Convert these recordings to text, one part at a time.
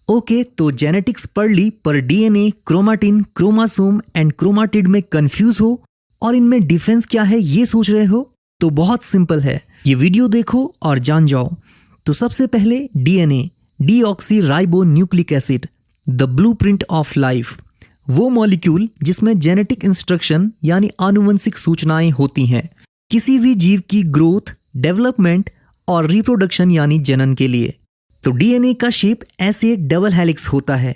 Okay, तो genetics पढ़ ली पर DNA, chromatin, chromosome and chromatid में कंफ्यूज हो और इनमें डिफरेंस क्या है ये सोच रहे हो? तो बहुत सिंपल है, ये वीडियो देखो और जान जाओ। तो सबसे पहले DNA, deoxy ribo nucleic acid, the blueprint of life, वो मॉलिक्यूल जिसमें जेनेटिक इंस्ट्रक्शन यानी आनुवंशिक सूचनाएं होती हैं किसी भी जीव की ग्रोथ, डेवलपमेंट और रिप्रोडक्शन यानी जनन के लिए। तो डीएनए का शेप ऐसे डबल हेलिक्स होता है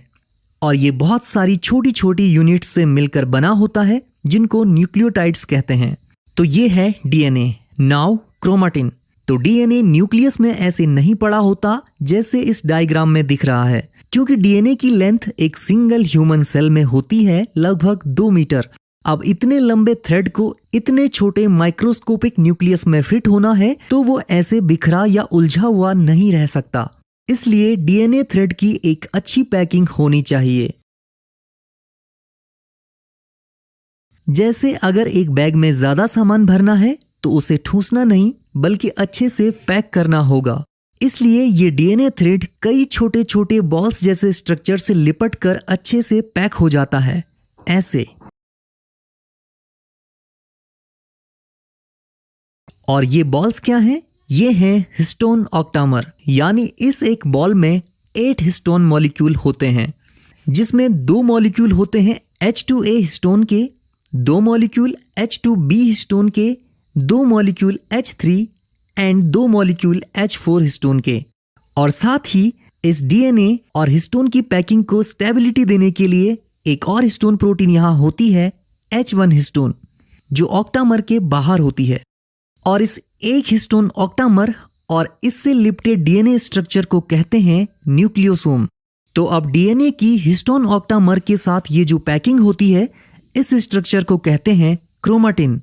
और ये बहुत सारी छोटी छोटी यूनिट्स से मिलकर बना होता है जिनको न्यूक्लियोटाइड्स कहते हैं। तो ये है डीएनए। Now chromatin. तो डीएनए न्यूक्लियस में ऐसे नहीं पड़ा होता जैसे इस डायग्राम में दिख रहा है, क्योंकि डीएनए की लेंथ एक सिंगल ह्यूमन सेल में होती है लगभग 2 मीटर। अब इतने लंबे थ्रेड को इतने छोटे माइक्रोस्कोपिक न्यूक्लियस में फिट होना है तो वो ऐसे बिखरा या उलझा हुआ नहीं रह सकता, इसलिए डीएनए थ्रेड की एक अच्छी पैकिंग होनी चाहिए। जैसे अगर एक बैग में ज्यादा सामान भरना है तो उसे ठूंसना नहीं बल्कि अच्छे से पैक करना होगा, इसलिए ये डीएनए थ्रेड कई छोटे छोटे बॉल्स जैसे स्ट्रक्चर से लिपट कर अच्छे से पैक हो जाता है, ऐसे। और ये बॉल्स क्या हैं? ये हैं हिस्टोन ऑक्टामर, यानी इस एक बॉल में 8 हिस्टोन मॉलिक्यूल होते हैं, जिसमें 2 मॉलिक्यूल होते हैं H2A हिस्टोन के, 2 मॉलिक्यूल H2B हिस्टोन के, 2 molecule H3 and 2 molecule H4 histone के। और साथ ही इस डीएनए और हिस्टोन की पैकिंग को स्टेबिलिटी देने के लिए एक और हिस्टोन प्रोटीन यहाँ होती है H1 हिस्टोन, जो ऑक्टामर के बाहर होती है। और इस एक हिस्टोन ऑक्टामर और इससे लिपटे डीएनए स्ट्रक्चर को कहते हैं न्यूक्लियोसोम। तो अब डीएनए की हिस्टोन ऑक्टामर के साथ ये जो पैकिंग होती है इस स्ट्रक्चर को कहते हैं क्रोमाटिन,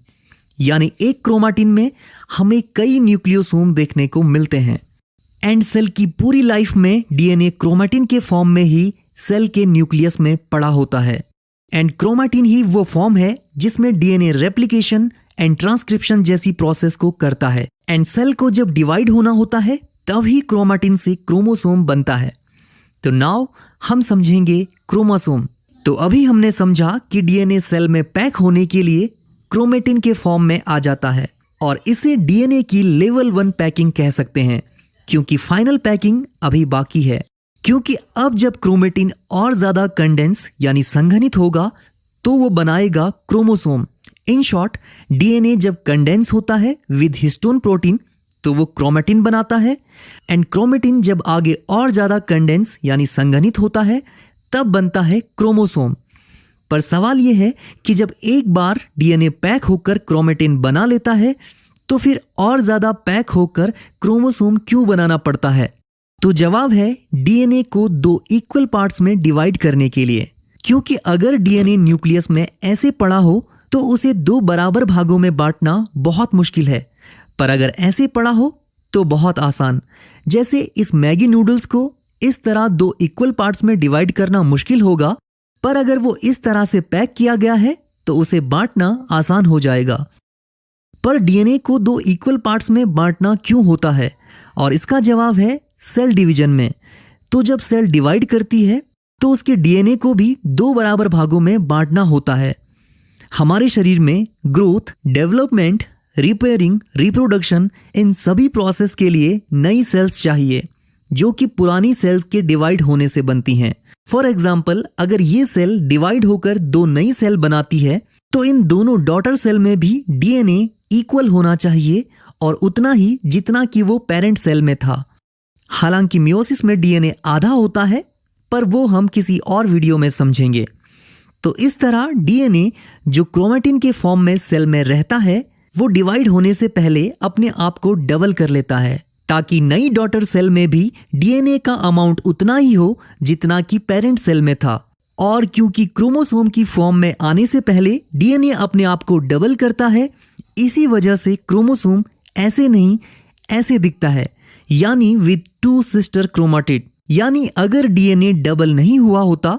यानी एक क्रोमाटिन में हमें कई न्यूक्लियोसोम देखने को मिलते हैं। एंड सेल की पूरी लाइफ में डीएनए क्रोमाटिन के फॉर्म में ही सेल के न्यूक्लियस में पड़ा होता है। एंड क्रोमाटिन ही वो फॉर्म है जिसमें डीएनए रेप्लिकेशन एंड ट्रांसक्रिप्शन जैसी प्रोसेस को करता है। एंड सेल को जब डिवाइड होना होता है तभी क्रोमाटिन से क्रोमोसोम बनता है। तो नाउ हम समझेंगे क्रोमोसोम। तो अभी हमने समझा कि डीएनए सेल में पैक होने के लिए क्रोमेटिन के फॉर्म में आ जाता है और इसे डीएनए की लेवल 1 पैकिंग कह सकते हैं, क्योंकि फाइनल पैकिंग अभी बाकी है। क्योंकि अब जब क्रोमेटिन और ज्यादा कंडेंस यानी संघनित होगा तो वो बनाएगा क्रोमोसोम। इन शॉर्ट, डीएनए जब कंडेंस होता है विद हिस्टोन प्रोटीन तो वो क्रोमेटिन बनाता है, एंड क्रोमेटिन जब आगे और ज्यादा कंडेंस यानी संघनित होता है तब बनता है क्रोमोसोम। पर सवाल यह है कि जब एक बार डीएनए पैक होकर क्रोमेटिन बना लेता है तो फिर और ज्यादा पैक होकर क्रोमोसोम क्यों बनाना पड़ता है? तो जवाब है डीएनए को 2 इक्वल पार्ट्स में डिवाइड करने के लिए। क्योंकि अगर डीएनए न्यूक्लियस में ऐसे पड़ा हो तो उसे 2 बराबर भागों में बांटना बहुत मुश्किल है, पर अगर ऐसे पड़ा हो तो बहुत आसान। जैसे इस मैगी नूडल्स को इस तरह 2 इक्वल पार्ट्स में डिवाइड करना मुश्किल होगा, पर अगर वो इस तरह से पैक किया गया है तो उसे बांटना आसान हो जाएगा। पर डीएनए को 2 इक्वल पार्ट्स में बांटना क्यों होता है? और इसका जवाब है सेल डिवीजन में। तो जब सेल डिवाइड करती है तो उसके डीएनए को भी 2 बराबर भागों में बांटना होता है। हमारे शरीर में ग्रोथ, डेवलपमेंट, रिपेयरिंग, रिप्रोडक्शन, इन सभी प्रोसेस के लिए नई सेल्स चाहिए जो कि पुरानी सेल्स के डिवाइड होने से बनती हैं। फॉर एग्जाम्पल, अगर ये सेल डिवाइड होकर 2 नई सेल बनाती है तो इन दोनों डॉटर सेल में भी डीएनए इक्वल होना चाहिए और उतना ही जितना कि वो पेरेंट सेल में था। हालांकि मियोसिस में डीएनए आधा होता है, पर वो हम किसी और वीडियो में समझेंगे। तो इस तरह डीएनए जो क्रोमेटिन के फॉर्म में सेल में रहता है वो डिवाइड होने से पहले अपने आप को डबल कर लेता है ताकि नई डॉटर सेल में भी डीएनए का अमाउंट उतना ही हो जितना कि पेरेंट सेल में था। और क्योंकि क्रोमोसोम की फॉर्म में आने से पहले डीएनए अपने आप को डबल करता है, इसी वजह से क्रोमोसोम ऐसे नहीं ऐसे दिखता है, यानी विद 2 सिस्टर क्रोमाटिड। यानी अगर डीएनए डबल नहीं हुआ होता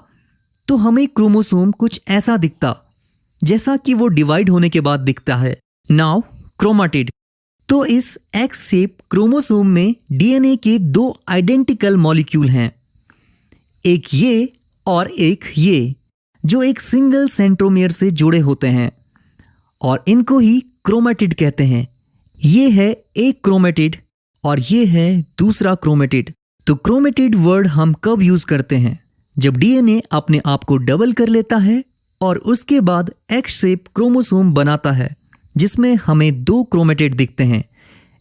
तो हमें क्रोमोसोम कुछ ऐसा दिखता जैसा कि वो डिवाइड होने के बाद दिखता है। Now chromatid. तो इस एक्स शेप क्रोमोसोम में डीएनए के 2 आइडेंटिकल मॉलिक्यूल हैं। एक ये और एक ये, जो एक सिंगल सेंट्रोमियर से जुड़े होते हैं और इनको ही क्रोमेटिड कहते हैं। ये है एक क्रोमेटिड और ये है दूसरा क्रोमेटिड। तो क्रोमेटिड वर्ड हम कब यूज करते हैं? जब डीएनए अपने आप को डबल कर लेता है और उसके बाद एक्स शेप क्रोमोसोम बनाता है, जिसमें हमें 2 क्रोमेटिड दिखते हैं।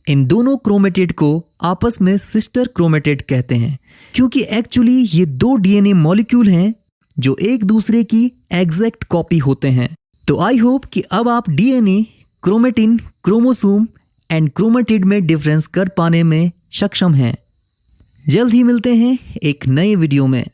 इन दोनों क्रोमेटिड को आपस में सिस्टर क्रोमेटिड कहते हैं, क्योंकि एक्चुअली ये 2 डीएनए मॉलिक्यूल हैं जो एक दूसरे की एग्जैक्ट कॉपी होते हैं। तो आई होप कि अब आप DNA, chromatin, chromosome and chromatid में डिफरेंस कर पाने में सक्षम हैं। जल्द ही मिलते हैं एक नए वीडियो में।